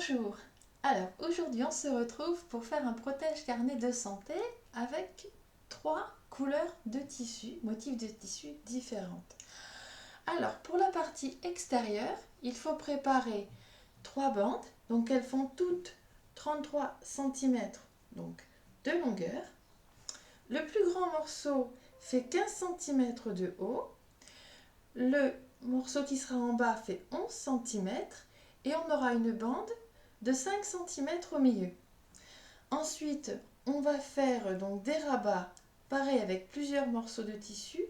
Bonjour. Alors aujourd'hui on se retrouve pour faire un protège-carnet de santé avec 3 couleurs de tissu, motifs de tissu différentes. Alors pour la partie extérieure, il faut préparer 3 bandes, donc elles font toutes 33 cm donc de longueur. Le plus grand morceau fait 15 cm de haut. Le morceau qui sera en bas fait 11 cm et on aura une bande de 5 cm au milieu. Ensuite, on va faire donc des rabats pareil avec plusieurs morceaux de tissu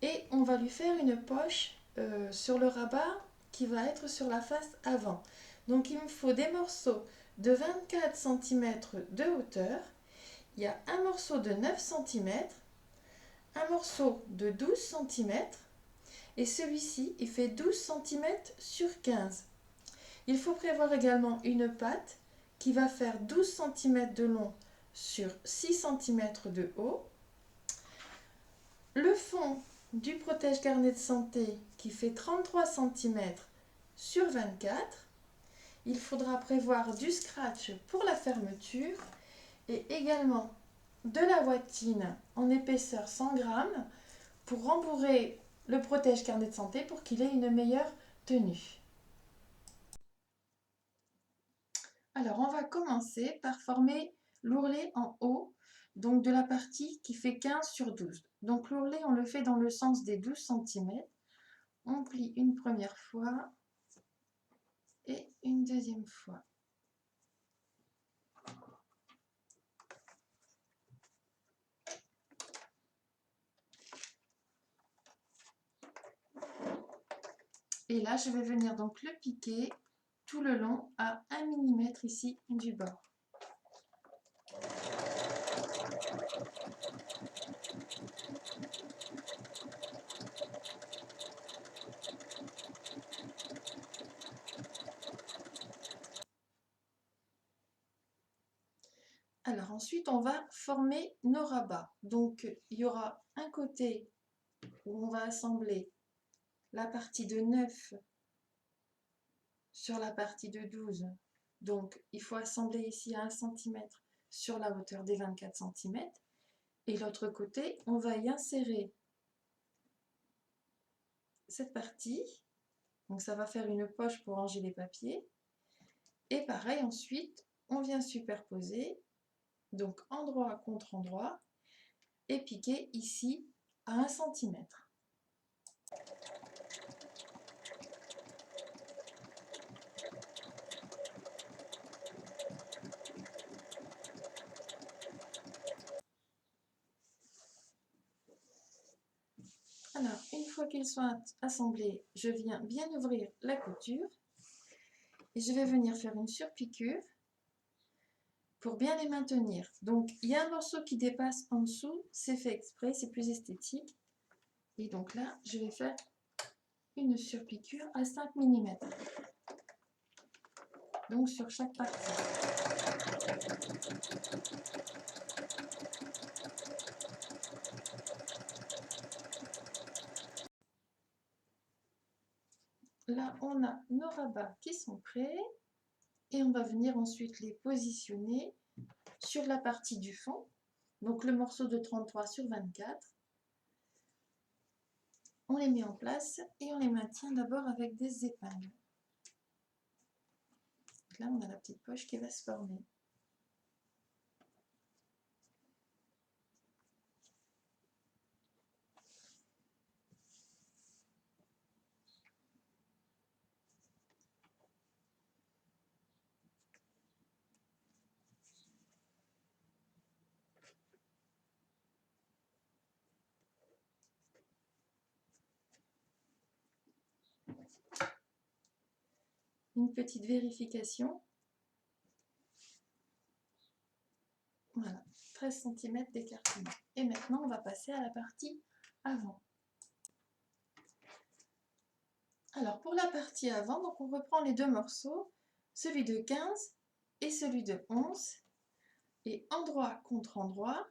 et on va lui faire une poche sur le rabat qui va être sur la face avant. Donc il me faut des morceaux de 24 cm de hauteur. Il y a un morceau de 9 cm, un morceau de 12 cm et celui-ci il fait 12 cm sur 15. Il faut prévoir également une patte qui va faire 12 cm de long sur 6 cm de haut. Le fond du protège-carnet de santé qui fait 33 cm sur 24. Il faudra prévoir du scratch pour la fermeture et également de la voitine en épaisseur 100 g pour rembourrer le protège-carnet de santé pour qu'il ait une meilleure tenue. Alors, on va commencer par former l'ourlet en haut, donc de la partie qui fait 15 sur 12. Donc l'ourlet, on le fait dans le sens des 12 cm. On plie une première fois et une deuxième fois. Et là, je vais venir donc le piquer tout le long à 1 mm ici du bord. Alors ensuite, on va former nos rabats. Donc il y aura un côté où on va assembler la partie de 9 sur la partie de 12. Donc il faut assembler ici à 1 cm sur la hauteur des 24 cm. Et l'autre côté, on va y insérer cette partie. Donc ça va faire une poche pour ranger les papiers. Et pareil, ensuite, on vient superposer, donc endroit contre endroit, et piquer ici à 1 cm. Alors, une fois qu'ils sont assemblés, je viens bien ouvrir la couture et je vais venir faire une surpiqûre pour bien les maintenir. Donc, il y a un morceau qui dépasse en dessous, c'est fait exprès, c'est plus esthétique. Et donc là, je vais faire une surpiqûre à 5 mm. Donc, sur chaque partie. Là, on a nos rabats qui sont prêts et on va venir ensuite les positionner sur la partie du fond. Donc, le morceau de 33 sur 24. On les met en place et on les maintient d'abord avec des épingles. Donc là, on a la petite poche qui va se former. Une petite vérification. Voilà, 13 cm d'écartement. Et maintenant, on va passer à la partie avant. Alors, pour la partie avant, donc on reprend les deux morceaux, celui de 15 et celui de 11. Et endroit contre endroit,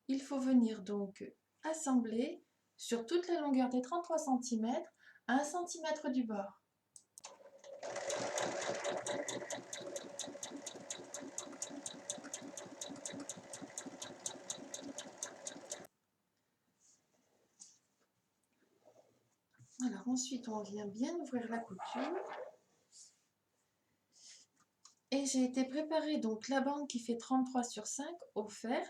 il faut venir donc assembler sur toute la longueur des 33 cm à 1 cm du bord. Alors ensuite, on vient bien ouvrir la couture. Et j'ai été préparer donc la bande qui fait 33 sur 5 au fer.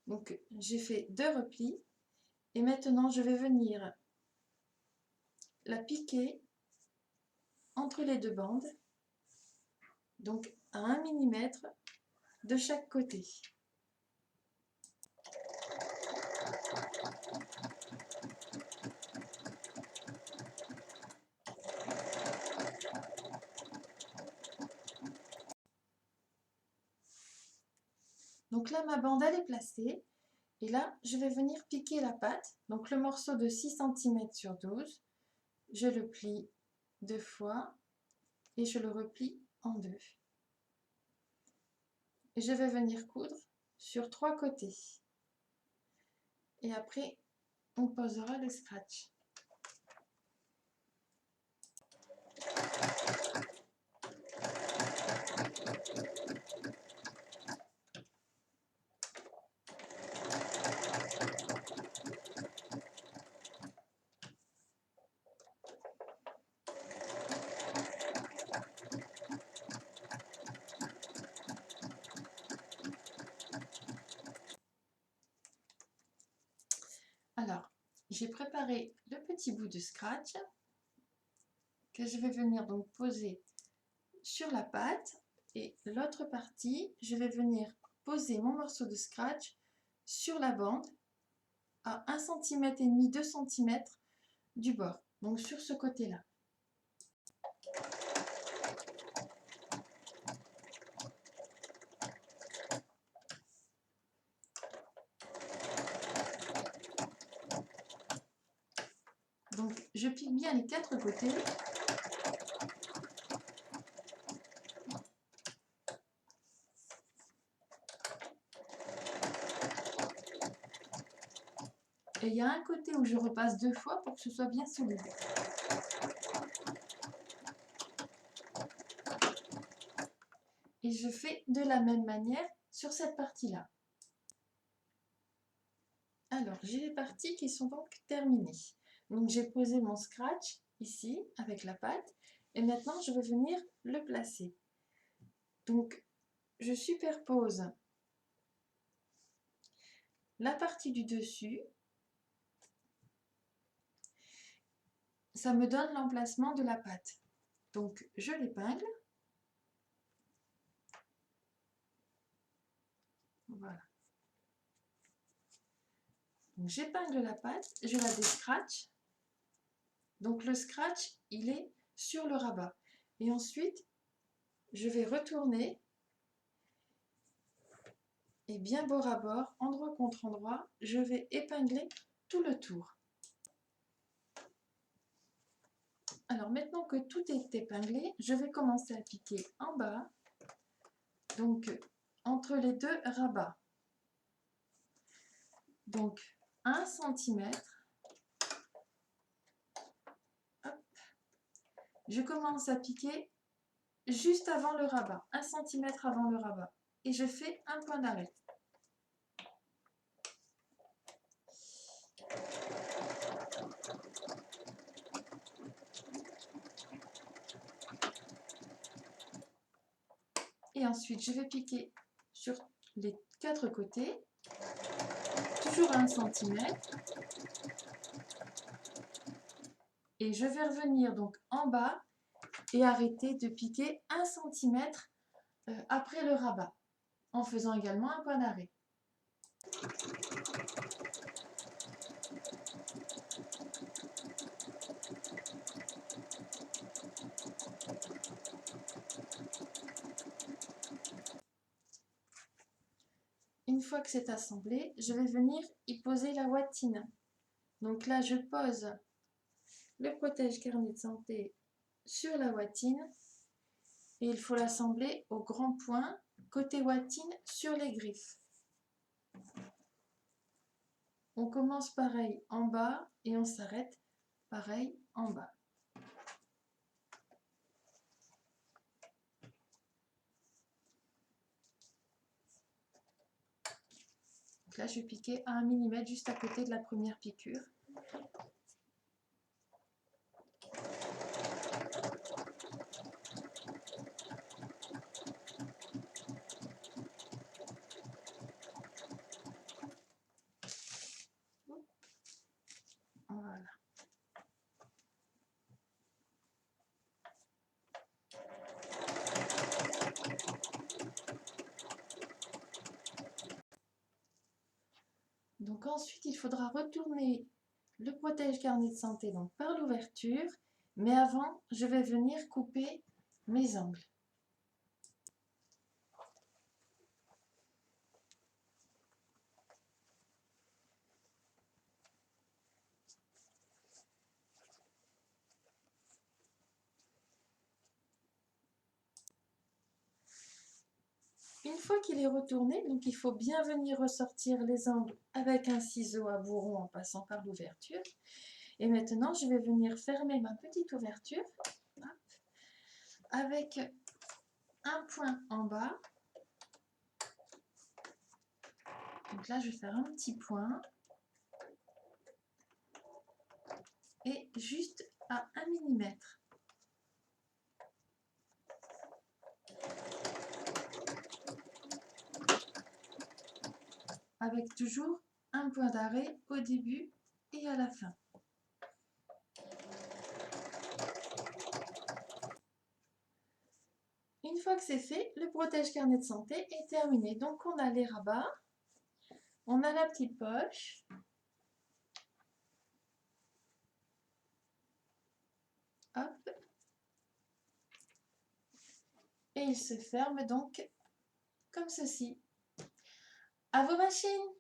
Donc j'ai fait 2 replis. Et maintenant, je vais venir la piquer entre les deux bandes. Donc à 1 mm de chaque côté. Donc là, ma bande, elle est placée. Et là, je vais venir piquer la pâte. Donc le morceau de 6 cm sur 12, je le plie 2 fois et je le replie en 2. Et je vais venir coudre sur 3 côtés. Et après, on posera le scratch. Alors, j'ai préparé le petit bout de scratch que je vais venir donc poser sur la pâte, et l'autre partie, je vais venir poser mon morceau de scratch sur la bande à 1,5 cm, 2 cm du bord, donc sur ce côté-là. Donc je pique bien les 4 côtés. Et il y a un côté où je repasse 2 fois pour que ce soit bien solide. Et je fais de la même manière sur cette partie-là. Alors, j'ai les parties qui sont donc terminées. Donc j'ai posé mon scratch ici avec la pâte et maintenant je vais venir le placer. Donc je superpose la partie du dessus. Ça me donne l'emplacement de la pâte. Donc je l'épingle. Voilà. J'épingle la pâte, je la descratch. Donc le scratch, il est sur le rabat. Et ensuite, je vais retourner et bien bord à bord, endroit contre endroit, je vais épingler tout le tour. Alors maintenant que tout est épinglé, je vais commencer à piquer en bas, donc entre les deux rabats. Donc 1 cm. Je commence à piquer juste avant le rabat, 1 cm avant le rabat. Et je fais un point d'arrêt. Et ensuite, je vais piquer sur les 4 côtés, toujours à 1 cm. Et je vais revenir donc en bas et arrêter de piquer 1 cm après le rabat, en faisant également un point d'arrêt. Une fois que c'est assemblé, je vais venir y poser la watine. Donc là, je pose le protège-carnet de santé sur la watine et il faut l'assembler au grand point, côté watine sur les griffes. On commence pareil en bas et on s'arrête pareil en bas. Donc là, je vais piquer à 1 mm juste à côté de la première piqûre. Voilà. Donc ensuite, il faudra retourner le protège-carnet de santé donc par l'ouverture, mais avant, je vais venir couper mes angles. Une fois qu'il est retourné, donc il faut bien venir ressortir les angles avec un ciseau à bourron en passant par l'ouverture. Et maintenant, je vais venir fermer ma petite ouverture avec un point en bas. Donc là, je vais faire un petit point et juste à 1 mm. Avec toujours un point d'arrêt au début et à la fin. Une fois que c'est fait, le protège-carnet de santé est terminé. Donc on a les rabats, on a la petite poche, hop, et il se ferme donc comme ceci. À vos machines!